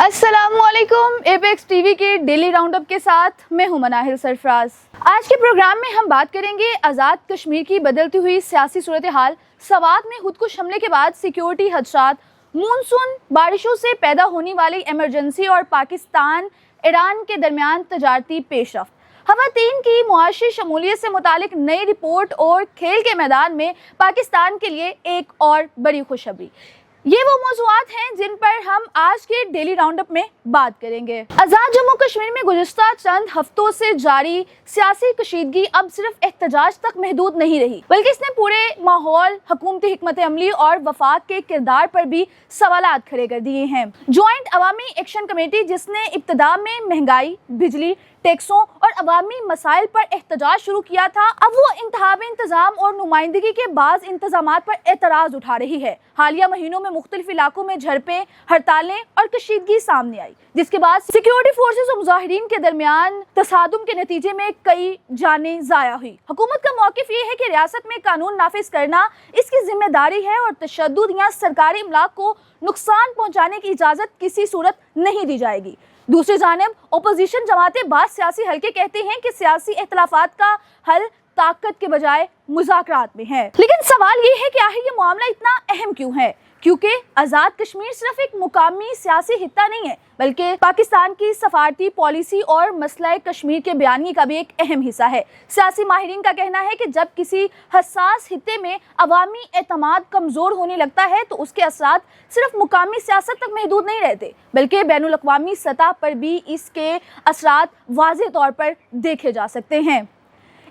अस्सलाम वालेकुम। Apex TV के डेली राउंड अप के साथ मैं हूं मनाहिल सरफराज। आज के प्रोग्राम में हम बात करेंगे आज़ाद कश्मीर की बदलती हुई सियासी सूरत हाल, सवात में खुदकुश हमले के बाद सिक्योरिटी खदशात, मानसून बारिशों से पैदा होने वाली इमरजेंसी और पाकिस्तान ईरान के दरमियान तजारती पेशरफ्त, खवातीन की मुआशी शमूलियत से मुतालिक नई रिपोर्ट और खेल के मैदान में पाकिस्तान के लिए एक और बड़ी खुशखबरी। ये वो मौज़ूआत हैं जिन पर हम आज के डेली राउंड अप में बात करेंगे। आज़ाद जम्मू कश्मीर में गुज़िश्ता चंद हफ्तों से जारी सियासी कशीदगी अब सिर्फ एहतजाज तक महदूद नहीं रही, बल्कि इसने पूरे माहौल, हुकूमती हिकमत अमली और वफाक के किरदार पर भी सवालात खड़े कर दिए हैं। जॉइंट अवामी एक्शन कमेटी, जिसने इब्तिदा में महंगाई, बिजली, टैक्सों और अवामी मसाइल पर एहतजाज शुरू किया था, अब वो इंतखाबी इंतजाम और नुमाइंदगी के बाज़ इंतजामात पर एतराज़ उठा रही है। हालिया महीनों में मुख्तलिफ इलाकों में झड़पें, हड़तालें और कशीदगी सामने आई, जिसके बाद सिक्योरिटी फोर्सेस और मुजाहिरीन के दरमियान तसादुम के नतीजे में कई जानें ज़ाया हुई। हुकूमत का मौक़िफ़ ये है कि रियासत में कानून नाफिज करना इसकी जिम्मेदारी है और तशद्दुद या सरकारी इमलाक को नुकसान पहुँचाने की इजाज़त किसी सूरत नहीं दी जाएगी। दूसरी जानिब अपोजिशन जमातें बात सियासी हल्के कहते हैं कि सियासी इख्तिलाफात का हल ताकत के बजाय मुज़ाकरात में है। लेकिन सवाल ये है कि आखिर ये मामला इतना अहम क्यों है? क्योंकि आज़ाद कश्मीर सिर्फ एक मुकामी सियासी हिस्सा नहीं है, बल्कि पाकिस्तान की सफारती पॉलिसी और मसला कश्मीर के बयानी का भी एक अहम हिस्सा है। सियासी माहिरीन का कहना है कि जब किसी हसास हिस्से में अवामी एतमाद कमज़ोर होने लगता है तो उसके असरात सिर्फ मुकामी सियासत तक महदूद नहीं रहते, बल्कि बैनुल अक़वामी सतह पर भी इसके असरात वाज़ेह तौर पर देखे जा सकते हैं।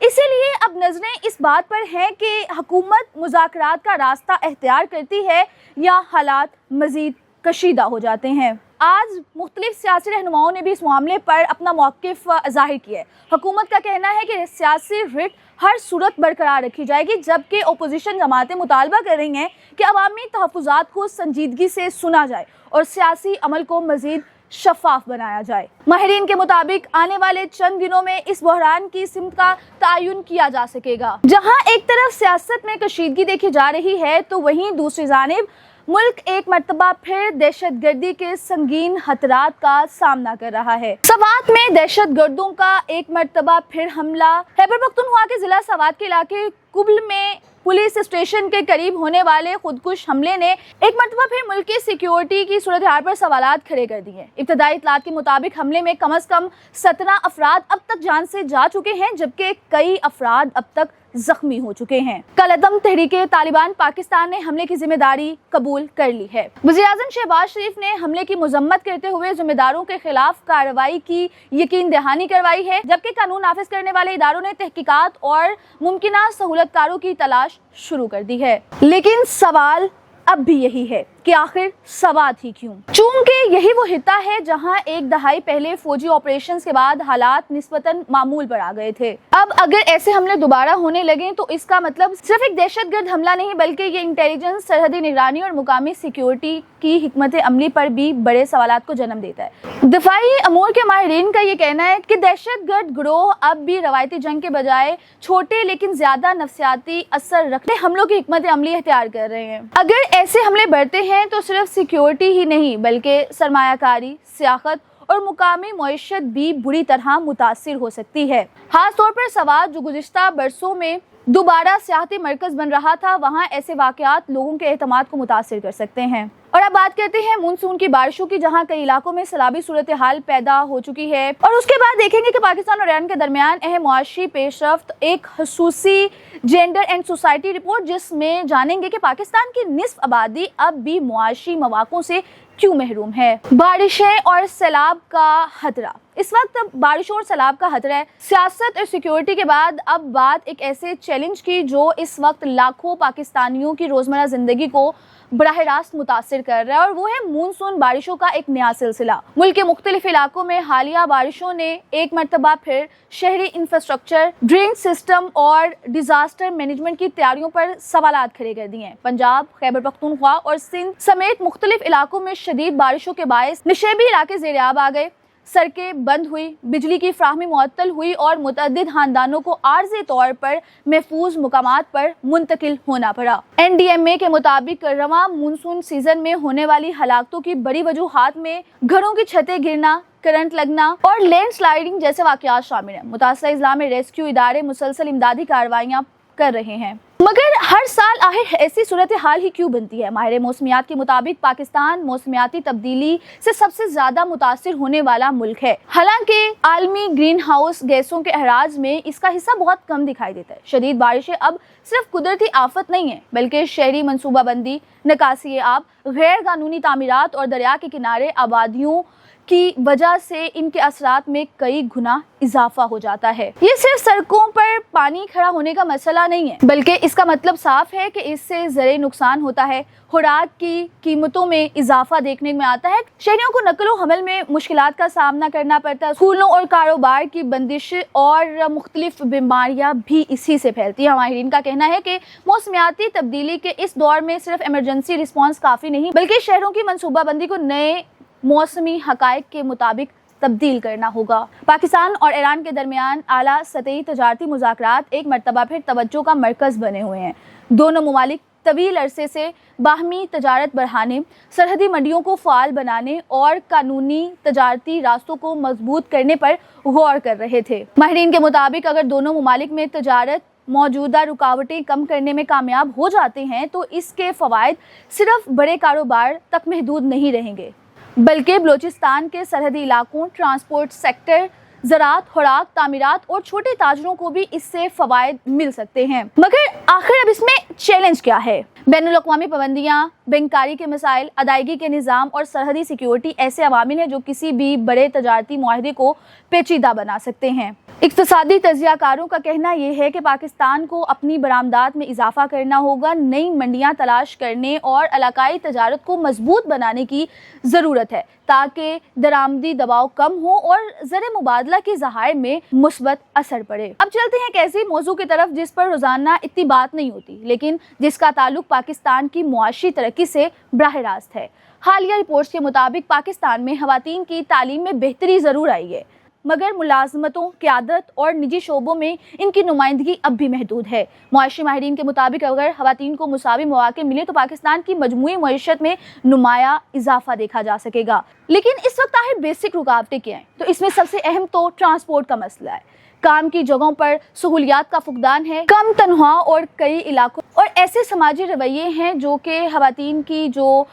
इसीलिए अब नज़रें इस बात पर हैं कि हुकूमत मुज़ाकरात का रास्ता अख्तियार करती है या हालात मज़ीद कशीदा हो जाते हैं। आज मुख्तलिफ सियासी रहनुमाओं ने भी इस मामले पर अपना मौक़िफ़ ज़ाहिर किया है। हुकूमत का कहना है कि सियासी रिट हर सूरत बरकरार रखी जाएगी, जबकि अपोजिशन जमातें मुतालबा कर रही हैं कि अवामी तहफ़्फ़ुज़ात को संजीदगी से सुना जाए और सियासी अमल को मज़ीद शफाफ बनाया जाए। माहिरीन के मुताबिक आने वाले चंद दिनों में इस बहरान की सिमत का तयन किया जा सकेगा। जहां एक तरफ सियासत में कशीदगी देखी जा रही है, तो वहीं दूसरी जानिब मुल्क एक मरतबा फिर दहशतगर्दी के संगीन खतरात का सामना कर रहा है। सवात में दहशत गर्दों का एक मरतबा फिर हमला। खैबर पख्तूनख्वा के जिला सवात के इलाके कुबल में पुलिस स्टेशन के करीब होने वाले खुदकुश हमले ने एक मरतबा फिर मुल्क की सिक्योरिटी की सूरत हाल पर सवालात खड़े कर दिए। इब्तदाई इत्तलात के मुताबिक हमले में कम से कम 17 अफराद अब तक जान से जा चुके हैं, जबकि कई अफराद अब तक जख्मी हो चुके हैं। कल-अदम तहरीके तालिबान पाकिस्तान ने हमले की जिम्मेदारी कबूल कर ली है। वज़ीर-ए-आज़म शहबाज शरीफ ने हमले की मजम्मत करते हुए जिम्मेदारों के खिलाफ कार्रवाई की यकीन दहानी करवाई है, जबकि कानून नाफिज करने वाले इदारों ने तहकीकात और मुमकिना सहूलतकारों की तलाश शुरू कर दी है। लेकिन सवाल अब भी यही है कि आखिर सवात ही क्यों? चूंकि यही वो हिस्सा है जहां एक दहाई पहले फौजी ऑपरेशंस के बाद हालात निस्बतन मामूल पर आ गए थे। अब अगर ऐसे हमले दोबारा होने लगे तो इसका मतलब सिर्फ एक दहशतगर्द हमला नहीं, बल्कि ये इंटेलिजेंस, सरहदी निगरानी और मुकामी सिक्योरिटी की हिकमत अमली पर भी बड़े सवालात को जन्म देता है। दिफाई अमूर के माहिरीन का ये कहना है कि दहशतगर्द गिरोह अब भी रवायती जंग के बजाय छोटे लेकिन ज्यादा नफसियाती असर रखने हमलों की हिकमत अमली इख्तियार कर रहे हैं। अगर ऐसे हमले बढ़ते हैं तो सिर्फ सिक्योरिटी ही नहीं, बल्कि सरमायाकारी, सियासत और मुकामी मईशत भी बुरी तरह मुतासिर हो सकती है। खास तौर पर सवात, जो गुज़िश्ता बरसों में दोबारा सियाहती मरकज बन रहा था, वहाँ ऐसे वाक़यात लोगों के एतमाद को मुतासिर कर सकते हैं। और अब बात करते हैं मानसून की बारिशों की, जहां कई इलाकों में सैलाबी सूरत हाल पैदा हो चुकी है। और उसके बाद देखेंगे कि पाकिस्तान और ईरान के दरमियान अहम मुआशी पेशरफ्त, एक खसूसी जेंडर एंड सोसाइटी रिपोर्ट, जिसमें जानेंगे कि पाकिस्तान की निस्फ आबादी अब भी मुआशी मौक़ों से क्यों महरूम है। बारिशें और सैलाब का खतरा। इस वक्त बारिशों और सैलाब का खतरा है। सियासत और सिक्योरिटी के बाद अब बात एक ऐसे चैलेंज की जो इस वक्त लाखों पाकिस्तानियों की रोज़मर्रा ज़िंदगी को बराह रास्त मुतासिर कर रहा है, और वो है मानसून बारिशों का एक नया सिलसिला। मुल्क के मुख्तलिफ इलाकों में हालिया बारिशों ने एक मरतबा फिर शहरी इंफ्रास्ट्रक्चर, ड्रेन सिस्टम और डिजास्टर मैनेजमेंट की तैयारियों पर सवालात खड़े कर दिए हैं। पंजाब, खैबर पख्तूनख्वा और सिंध समेत मुख्तलिफ इलाकों में शदीद बारिशों के बायस निशेबी इलाके ज़ेर-ए-आब आ गए। सड़कें बंद हुई, बिजली की फ्राहमी मुअत्तल हुई और मुतअद्दिद खानदानों को आर्जी तौर पर महफूज मुकामात पर मुंतकिल होना पड़ा। NDMA के मुताबिक रवां मानसून सीजन में होने वाली हलाकतों की बड़ी वजूहात में घरों की छतें गिरना, करंट लगना और लैंड स्लाइडिंग जैसे वाकयात शामिल हैं। मुतासरा अजला में रेस्क्यू इदारे मुसलसल इमदादी कार्रवाइयाँ कर रहे हैं। मगर हर साल आखिर ऐसी सूरत हाल ही क्यों बनती है? माहिर मौसमियात के मुताबिक पाकिस्तान मौसमियाती तब्दीली से सबसे ज्यादा मुतासिर होने वाला मुल्क है। हालांकि आलमी ग्रीन हाउस गैसों के अखराज में इसका हिस्सा बहुत कम दिखाई देता है। शदीद बारिशें अब सिर्फ कुदरती आफत नहीं है, बल्कि शहरी मनसूबाबंदी, निकासी आब, गैर कानूनी तामीरात और दरिया के किनारे आबादियों की वजह से इनके असरात में कई गुना इजाफा हो जाता है। ये सिर्फ सड़कों पर पानी खड़ा होने का मसला नहीं है, बल्कि इसका मतलब साफ है कि इससे ज़राई नुकसान होता है, खुराक की कीमतों में इजाफा देखने में आता है, शहरियों को नकलो हमल में मुश्किलात का सामना करना पड़ता है, स्कूलों और कारोबार की बंदिश और मुख्तलिफ बीमारियां भी इसी से फैलती है। माहिरीन का कहना है कि मौसमियाती तब्दीली के इस दौर में सिर्फ इमरजेंसी रिस्पॉन्स काफ़ी नहीं, बल्कि शहरों की मनसूबाबंदी को नए मौसमी हकायक के मुताबिक तब्दील करना होगा। पाकिस्तान और ईरान के दरमियान आला सतही तजारती मुज़ाकरात एक मरतबा फिर तवज्जो का मरकज़ बने हुए हैं। दोनों ममालिक तवील अरसे से बाहमी तजारत बढ़ाने, सरहदी मंडियों को फ़ाल बनाने और कानूनी तजारती रास्तों को मजबूत करने पर गौर कर रहे थे। माहिरीन के मुताबिक अगर दोनों ममालिक में तजारत मौजूदा रुकावटें कम करने में कामयाब हो जाते हैं तो इसके फ़वाइद सिर्फ बड़े कारोबार तक महदूद नहीं रहेंगे, बल्कि बलोचिस्तान के सरहदी इलाकों, ट्रांसपोर्ट सेक्टर, ज़राअत, खुराक, तामीरात और छोटे ताजरों को भी इससे फ़वाइद मिल सकते हैं। मगर आखिर अब इसमें चैलेंज क्या है? बैनुल-अक़वामी पाबंदियाँ, बैंकारी के मसाइल, अदायगी के निज़ाम और सरहदी सिक्योरिटी ऐसे अवामिल हैं जो किसी भी बड़े तजारती मुआहदे को पेचीदा बना सकते हैं। इक़्तिसादी तजियाकारों का कहना यह है कि पाकिस्तान को अपनी बरामदात में इजाफा करना होगा, नई मंडियां तलाश करने और इलाकाई तजारत को मजबूत बनाने की ज़रूरत है ताकि दरामदी दबाव कम हो और ज़र मुबादला के ज़खायर में मुस्बत असर पड़े। अब चलते हैं एक ऐसी मौजू की तरफ जिस पर रोज़ाना इतनी बात नहीं होती, लेकिन जिसका ताल्लुक पाकिस्तान की मुआशी तरक्की से बराह रास्त है। हालिया रिपोर्ट्स के मुताबिक पाकिस्तान में ख़वातीन की तालीम में बेहतरी ज़रूर आई है, मगर मुलाजमतों, क़यादत और निजी शोबों में इनकी नुमाइंदगी अब भी महदूद है। मुआशी माहिरीन के मुताबिक अगर ख़वातीन को मुसावी मौक़े मिले तो पाकिस्तान की मजमूई मईशत में नुमाया इजाफा देखा जा सकेगा। लेकिन इस वक्त आखिर बेसिक रुकावटें क्या हैं? तो इसमें सबसे अहम तो ट्रांसपोर्ट का मसला है। काम की जगहों पर सहूलियात का फुकदान है, कम तनख्वाह और कई इलाकों और ऐसे समाजी रवैये हैं जो कि ख़वातीन की जो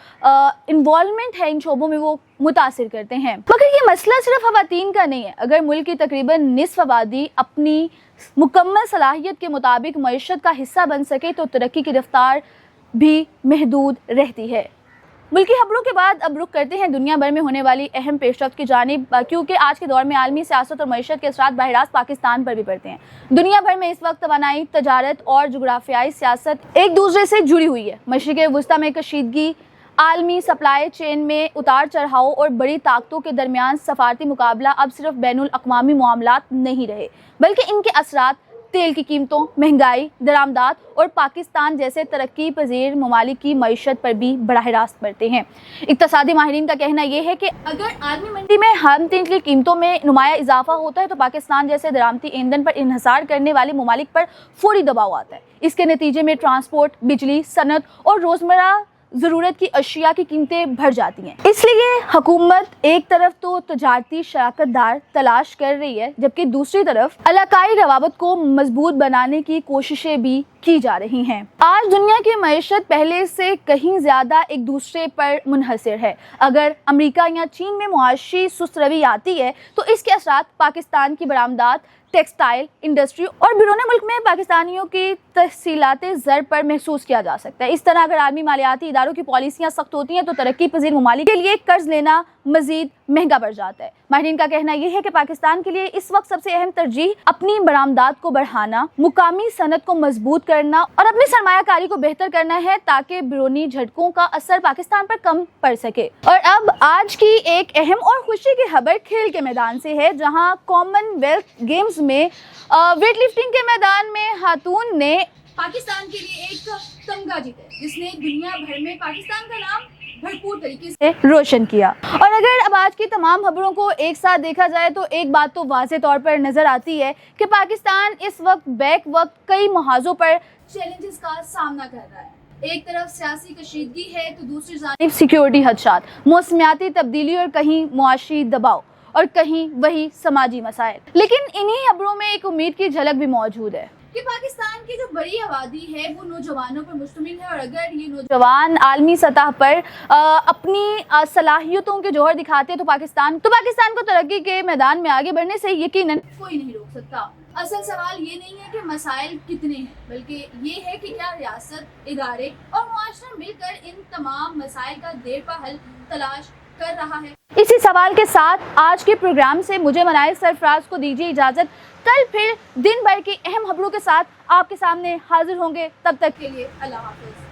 इन्वॉल्वमेंट है इन शोबों में वो मुतासिर करते हैं। मगर ये मसला सिर्फ ख़वातीन का नहीं है। अगर मुल्क की तकरीबन निस्फ आबादी अपनी मुकम्मल सलाहियत के मुताबिक मईशत का हिस्सा बन सके तो तरक्की की रफ्तार भी महदूद रहती है। मुल्की खबरों के बाद अब रुख करते हैं दुनिया भर में होने वाली अहम पेशरफ्त की जानिब, क्योंकि आज के दौर में आलमी सियासत और मईशत के असरात बराह पाकिस्तान पर भी पड़ते हैं। दुनिया भर में इस वक्त तवानाई, तजारत और जुग्राफियाई सियासत एक दूसरे से जुड़ी हुई है। मशरिक़ वुस्ता में कशीदगी, आलमी सप्लाई चेन में उतार चढ़ाव और बड़ी ताकतों के दरमियान सफारती मुकाबला अब सिर्फ बैनुल-अक़वामी मामलात नहीं रहे, बल्कि इनके असरात तेल की कीमतों, महंगाई, दरामदात और पाकिस्तान जैसे तरक्की पजीर ममालिक की मईशत पर भी बराह रास्त पड़ते हैं। इक़्तिसादी माहिरीन का कहना यह है कि अगर आलमी मंडी में खाम तेल की कीमतों में नुमाया इजाफा होता है तो पाकिस्तान जैसे दरामती ईंधन पर इन्हिसार करने वाले ममालिक पर फौरी दबाव आता है। इसके नतीजे में ट्रांसपोर्ट, बिजली, सनत और रोज़मर्रा ज़रूरत की अशिया की कीमतें बढ़ जाती हैं। इसलिए हुकूमत एक तरफ तो तजारती शराकतदार तलाश कर रही है, जबकि दूसरी तरफ इलाकाई रवाबत को मजबूत बनाने की कोशिशें भी की जा रही हैं। आज दुनिया की मईशत पहले से कहीं ज़्यादा एक दूसरे पर मुनहसर है। अगर अमेरिका या चीन में मुआशी सुस्त रवी आती है तो इसके असरात पाकिस्तान की बरामदात, टेक्सटाइल इंडस्ट्री और बैरून मुल्क में पाकिस्तानियों की तहसीलात ज़र पर महसूस किया जा सकता है। इस तरह अगर आलमी मालियाती इदारों की पॉलिसियाँ सख्त होती हैं तो तरक्की पजीर ममालिक के लिए कर्ज लेना मजीद महंगा बढ़ जाता है। माहिरीन का कहना यह है कि पाकिस्तान के लिए इस वक्त सबसे अहम तरजीह अपनी बरामदात को बढ़ाना, मुकामी सनत को मजबूत करना और अपनी सरमायाकारी को बेहतर करना है ताकि बैरूनी झटकों का असर पाकिस्तान पर कम पड़ सके। और अब आज की एक अहम और खुशी की खबर खेल के मैदान से है, जहां कॉमनवेल्थ गेम्स में वेट लिफ्टिंग के मैदान में खातून ने पाकिस्तान के लिए एक तमगा जीते जिसने दुनिया भर में पाकिस्तान का नाम भरपूर तरीके से रोशन किया। और अगर अब आज की तमाम खबरों को एक साथ देखा जाए तो एक बात तो वाज़ेह तौर पर नजर आती है कि पाकिस्तान इस वक्त बैक वक्त कई मुहाजों पर चैलेंजेस का सामना कर रहा है। एक तरफ सियासी कशीदगी है तो दूसरी जानिब सिक्योरिटी खदशात, मौसमियाती तब्दीली और कहीं मुआशी दबाव और कहीं वही समाजी मसाइल। लेकिन इन्हीं खबरों में एक उम्मीद की झलक भी मौजूद है कि पाकिस्तान की जो बड़ी आबादी है वो नौजवानों पर मुश्तमिल है और अगर ये नौजवान आलमी सतह पर अपनी सलाहियतों के जौहर दिखाते हैं तो पाकिस्तान को तरक्की के मैदान में आगे बढ़ने से यकीनन कोई नहीं रोक सकता। असल सवाल ये नहीं है कि मसाइल कितने हैं, बल्कि ये है कि क्या रियासत, इदारे और मुआशरा मिलकर इन तमाम मसाइल का देरपा हल तलाश कर रहा है। इसी सवाल के साथ आज के प्रोग्राम से मुझे मनाहिल सरफराज को दीजिए इजाजत। कल फिर दिन भर की अहम खबरों के साथ आपके सामने हाजिर होंगे। तब तक के लिए अल्लाह हाफिज।